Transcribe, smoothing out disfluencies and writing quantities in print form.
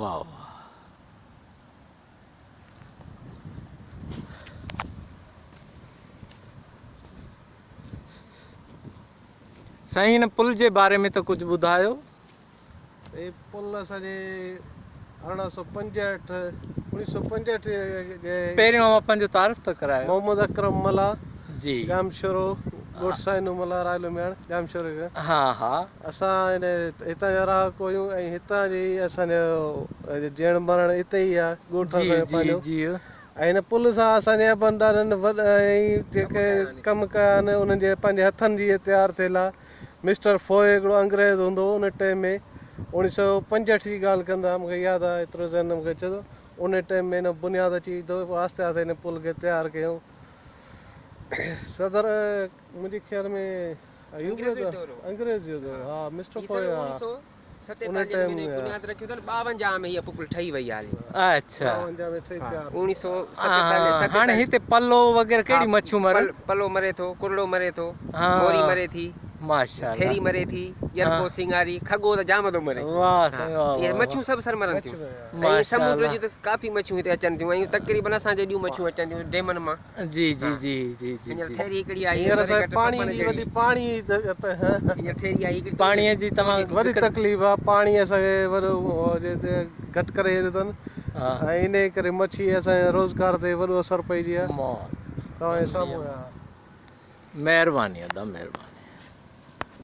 वाह वाह। साईं हिन पुल जे बारे में त कुझु ॿुधायो। ये पुल असांजे 1965 जे पहिरियों पंहिंजो तारीफ़ त करायो। मोहम्मद अकरम मला जी जामशोरो गोडसाइनो मला रायलो मेण जामशोरो खे हा हा असां हितां जा रहाको आहियूं ऐं हितां जी असांजो जैण मरण हिते ई आहे ॻोठ जी असांजो जी पंहिंजो। जी ऐं हिन पुल सां असांजे बंदारनि जेके कमु कया आहिनि उन्हनि जे पंहिंजे हथनि जी तयारु थियल आहे। मिस्टर फोए हिकिड़ो अंग्रेज़ हूंदो उन टाइम में 1965 जी ॻाल्हि कंदा मूंखे यादि आहे एतिरो ज़हन मूंखे अचे थो। उन टाइम में हिन बुनियाद अची थो आहिस्ते आहिस्ते हिन पुल खे तयारु कयूं। सदर मुंहिंजे ख़्याल में अंग्रेज़ जो दौर हा मिस्टर फोए हा उन टाइम में 52 में इहा पुल ठही वई आहे। अच्छा 52 में ठही तयारु 1947 हाणे हिते पल्लो वग़ैरह कहिड़ी मच्छियूं मरनि। पलो मरे थो, कुरड़ो मरे थो, हा मोरी मरे थी, माशाल्लाह थेरी मरे थी, यरको सिंगारी, खगो त जाम थो मरे। वाह साईं वाह ये वाह मच्छियूं सभु सर मरनि थियूं। ऐं माशाल्लाह। समुंड जी त काफ़ी मच्छियूं हिते अचनि थियूं ऐं तक़रीबन असां जेॾियूं मच्छियूं अचनि थियूं डेमनि मां। जी जी जी जी जी हींअर जी थेरी हिकिड़ी आई हींअर असांजे पाणी जी वॾी पाणी हींअर थेरी आई हिकिड़ी पाणीअ जी तव्हां वॾी तकलीफ़ आहे। पाणी असांखे वॾो घटि करे छॾियो अथनि हा ऐं इन करे मच्छी असांजे रोज़गार ते वॾो असरु पइजी आहे। मौत तव्हांजे साम्हूं आहे। महिरबानी अदा महिरबानी।